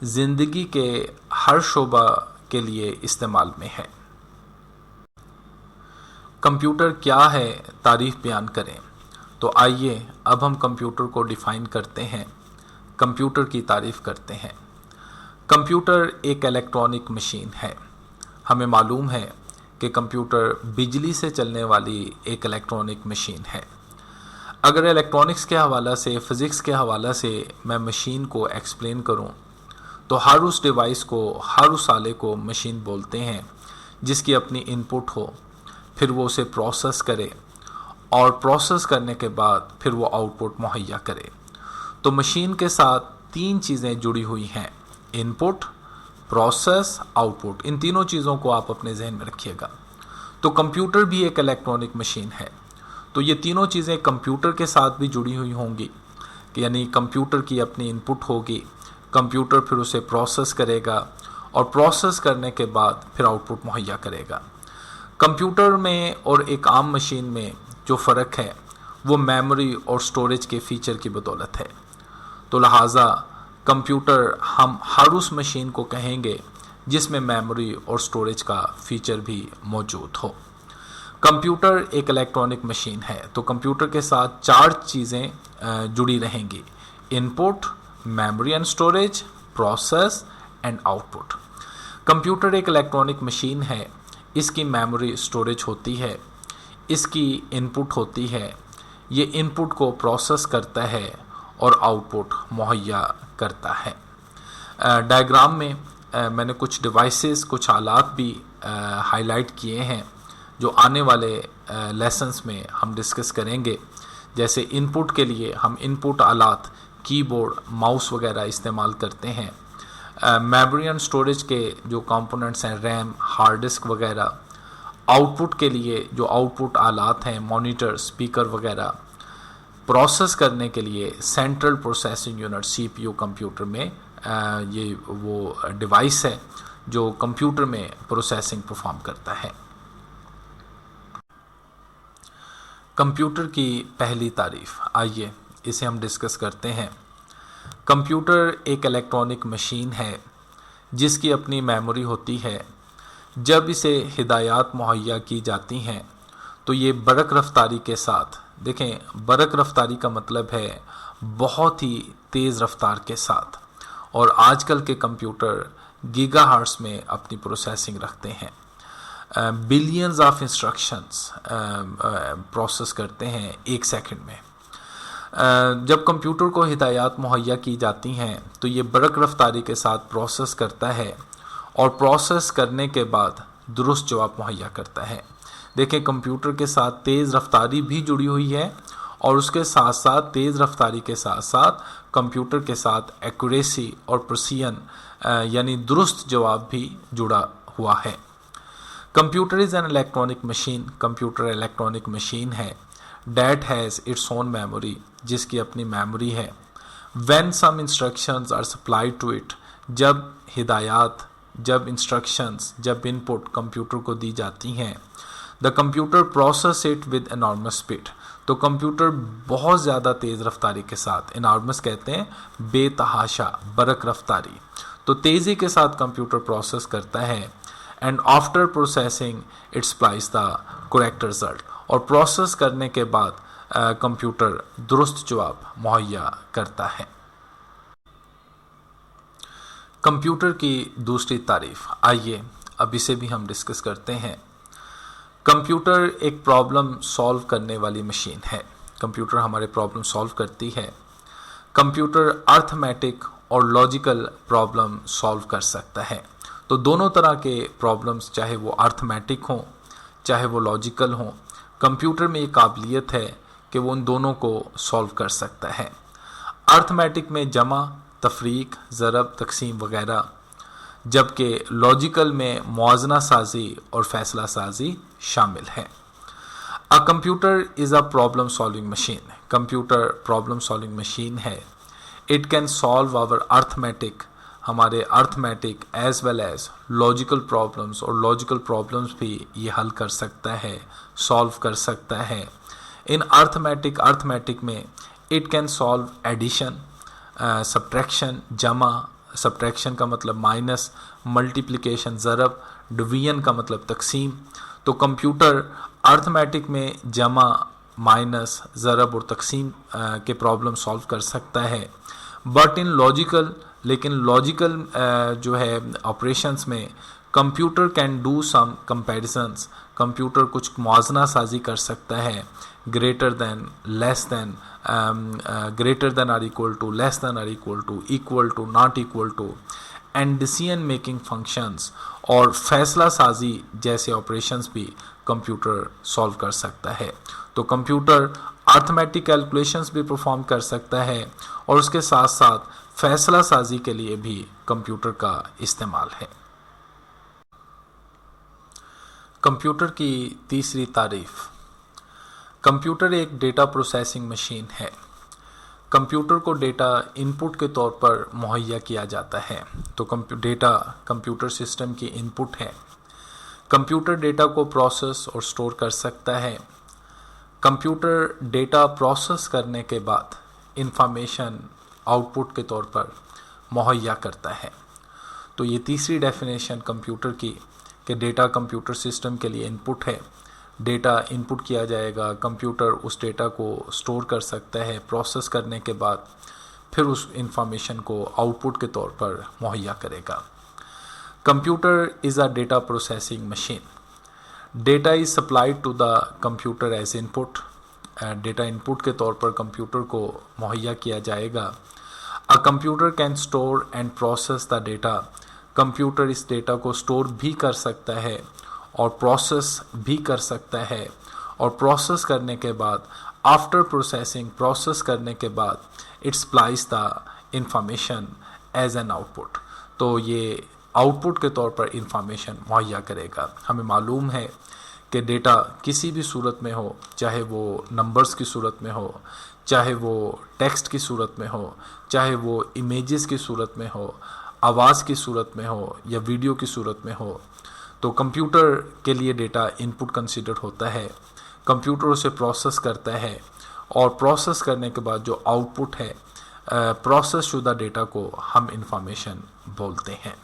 زندگی کے ہر شعبہ کے لیے استعمال میں ہے۔ کمپیوٹر کیا ہے، تعریف بیان کریں۔ تو آئیے اب ہم کمپیوٹر کو ڈیفائن کرتے ہیں، کمپیوٹر کی تعریف کرتے ہیں۔ کمپیوٹر ایک الیکٹرانک مشین ہے۔ ہمیں معلوم ہے کہ کمپیوٹر بجلی سے چلنے والی ایک الیکٹرانک مشین ہے۔ اگر الیکٹرانکس کے حوالہ سے، فزکس کے حوالہ سے میں مشین کو ایکسپلین کروں تو ہر اس ڈیوائس کو، ہر اس آلے کو مشین بولتے ہیں جس کی اپنی ان پٹ ہو، پھر وہ اسے پروسیس کرے اور پروسیس کرنے کے بعد پھر وہ آؤٹ پٹ مہیا کرے۔ تو مشین کے ساتھ 3 چیزیں جڑی ہوئی ہیں: ان پٹ، پروسیس، آؤٹ پٹ۔ ان تینوں چیزوں کو آپ اپنے ذہن میں رکھیے گا۔ تو کمپیوٹر بھی ایک الیکٹرانک مشین ہے۔ تو یہ تینوں چیزیں کمپیوٹر کے ساتھ بھی جڑی ہوئی ہوں گی، یعنی کمپیوٹر کی اپنی ان پٹ ہوگی، کمپیوٹر پھر اسے پروسیس کرے گا اور پروسیس کرنے کے بعد پھر آؤٹ پٹ مہیا کرے گا۔ کمپیوٹر میں اور ایک عام مشین میں جو فرق ہے وہ میموری اور سٹوریج کے فیچر کی بدولت ہے۔ تو لہٰذا کمپیوٹر ہم ہر اس مشین کو کہیں گے جس میں میموری اور سٹوریج کا فیچر بھی موجود ہو۔ کمپیوٹر ایک الیکٹرانک مشین ہے، تو کمپیوٹر کے ساتھ 4 چیزیں جڑی رہیں گی: input, memory and storage, process and output. Computer ایک الیکٹرانک مشین ہے، اس کی میموری سٹوریج ہوتی ہے، اس کی ان پٹ ہوتی ہے، یہ ان پٹ کو پروسیس کرتا ہے اور آؤٹ پٹ مہیا کرتا ہے۔ ڈائیگرام میں میں نے کچھ ڈیوائسز، کچھ آلات بھی ہائی لائٹ کیے ہیں جو آنے والے لیسنز میں ہم ڈسکس کریں گے۔ جیسے ان پٹ کے لیے ہم ان پٹ آلات کی بورڈ، ماؤس وغیرہ استعمال کرتے ہیں۔ میموری اینڈ سٹوریج کے جو کمپوننٹس ہیں، ریم، ہارڈ ڈسک وغیرہ۔ آؤٹ پٹ کے لیے جو آؤٹ پٹ آلات ہیں، مانیٹر، اسپیکر وغیرہ۔ پروسیس کرنے کے لیے سینٹرل پروسیسنگ یونٹ، سی پی یو کمپیوٹر میں یہ وہ ڈیوائس ہے جو کمپیوٹر میں پروسیسنگ پرفارم کرتا ہے۔ کمپیوٹر کی پہلی تعریف، آئیے اسے ہم ڈسکس کرتے ہیں۔ کمپیوٹر ایک الیکٹرانک مشین ہے جس کی اپنی میموری ہوتی ہے۔ جب اسے ہدایات مہیا کی جاتی ہیں تو یہ برق رفتاری کے ساتھ، دیکھیں برق رفتاری کا مطلب ہے بہت ہی تیز رفتار کے ساتھ، اور آج کل کے کمپیوٹر گیگا ہرٹز میں اپنی پروسیسنگ رکھتے ہیں، بلینز آف انسٹرکشنز پروسیس کرتے ہیں 1 سیکنڈ میں۔ جب کمپیوٹر کو ہدایات مہیا کی جاتی ہیں تو یہ برق رفتاری کے ساتھ پروسیس کرتا ہے اور پروسیس کرنے کے بعد درست جواب مہیا کرتا ہے۔ دیکھیں کمپیوٹر کے ساتھ تیز رفتاری بھی جڑی ہوئی ہے، اور اس کے ساتھ ساتھ تیز رفتاری کے ساتھ ساتھ کمپیوٹر کے ساتھ ایکوریسی اور پرسیژن یعنی درست جواب بھی جڑا ہوا ہے۔ Computer is an electronic machine, computer electronic machine ہے that has its own memory, جس کی اپنی میموری ہے۔ When some instructions are supplied to it, جب ہدایات، جب انسٹرکشنز، جب ان پٹ کمپیوٹر کو دی جاتی ہیں، the computer process it with enormous speed, تو کمپیوٹر بہت زیادہ تیز رفتاری کے ساتھ، انارمس کہتے ہیں بے تحاشا، برق رفتاری، تو تیزی کے ساتھ کمپیوٹر پروسیس کرتا ہے، and after processing it supplies the correct result, اور پروسیس کرنے کے بعد کمپیوٹر درست جواب مہیا کرتا ہے۔ کمپیوٹر کی دوسری تعریف، آئیے اب اسے بھی ہم ڈسکس کرتے ہیں۔ کمپیوٹر ایک پرابلم سالو کرنے والی مشین ہے۔ کمپیوٹر ہمارے پرابلم سالو کرتی ہے۔ کمپیوٹر ارتھمیٹک اور لاجیکل پرابلم سالو کر سکتا ہے۔ تو دونوں طرح کے پرابلمس، چاہے وہ ارتھمیٹک ہوں چاہے وہ لاجیکل ہوں، کمپیوٹر میں یہ قابلیت ہے کہ وہ ان دونوں کو سالو کر سکتا ہے۔ ارتھمیٹک میں جمع، تفریق، ضرب، تقسیم وغیرہ، جبکہ لاجیکل میں موازنہ سازی اور فیصلہ سازی شامل ہے۔ A computer is a problem solving machine. Computer problem solving machine ہے۔ It can solve our arithmetic، ہمارے arithmetic as well as logical problems، اور logical problems بھی یہ حل کر سکتا ہے، solve کر سکتا ہے۔ ان arithmetic میں it can solve addition، subtraction، جمع، سبٹریکشن کا مطلب مائنس، ملٹیپلیکیشن ضرب، ڈویژن کا مطلب تقسیم. تو کمپیوٹر ارتھمیٹک میں جمع، مائنس، ضرب اور تقسیم کے پرابلم سالو کر سکتا ہے. بٹ ان لاجیکل، لیکن لاجیکل جو ہے آپریشنس میں computer can do some comparisons, computer کچھ موازنہ سازی کر سکتا ہے. Greater than, less than, greater than or equal to, less than or equal to, equal to, not equal to, and decision making functions اور فیصلہ سازی جیسے آپریشنز بھی کمپیوٹر سالو کر سکتا ہے. تو کمپیوٹر ارتھمیٹک کیلکولیشنز بھی پرفارم کر سکتا ہے اور اس کے ساتھ ساتھ فیصلہ سازی کے لیے بھی کمپیوٹر کا استعمال ہے. کمپیوٹر کی تیسری تعریف. کمپیوٹر ایک ڈیٹا پروسیسنگ مشین ہے. کمپیوٹر کو ڈیٹا ان پٹ کے طور پر مہیا کیا جاتا ہے. تو ڈیٹا کمپیوٹر سسٹم کی ان پٹ ہے. کمپیوٹر ڈیٹا کو پروسیس اور سٹور کر سکتا ہے. کمپیوٹر ڈیٹا پروسیس کرنے کے بعد انفارمیشن آؤٹ پٹ کے طور پر مہیا کرتا ہے. تو یہ تیسری ڈیفینیشن کمپیوٹر کی کہ ڈیٹا کمپیوٹر سسٹم کے لیے ان پٹ ہے. ڈیٹا ان پٹ کیا جائے گا، کمپیوٹر اس ڈیٹا کو سٹور کر سکتا ہے، پروسیس کرنے کے بعد پھر اس انفارمیشن کو آؤٹ پٹ کے طور پر مہیا کرے گا. Computer is a data processing machine. Data is supplied to the computer as input. Data input کے طور پر کمپیوٹر کو مہیا کیا جائے گا. A computer can store and process the data. Computer اس ڈیٹا کو سٹور بھی کر سکتا ہے اور پروسیس بھی کر سکتا ہے، اور پروسیس کرنے کے بعد آفٹر پروسیسنگ، پروسیس کرنے کے بعد it supplies the information as an out put. تو یہ آؤٹ پٹ کے طور پر انفارمیشن مہیا کرے گا. ہمیں معلوم ہے کہ ڈیٹا کسی بھی صورت میں ہو، چاہے وہ نمبرز کی صورت میں ہو، چاہے وہ ٹیکسٹ کی صورت میں ہو، چاہے وہ امیجز کی صورت میں ہو، آواز کی صورت میں ہو یا ویڈیو کی صورت میں ہو، تو کمپیوٹر کے لیے ڈیٹا ان پٹ کنسیڈر ہوتا ہے. کمپیوٹر اسے پروسیس کرتا ہے اور پروسیس کرنے کے بعد جو آؤٹ پٹ ہے، پروسیس شدہ ڈیٹا کو ہم انفارمیشن بولتے ہیں.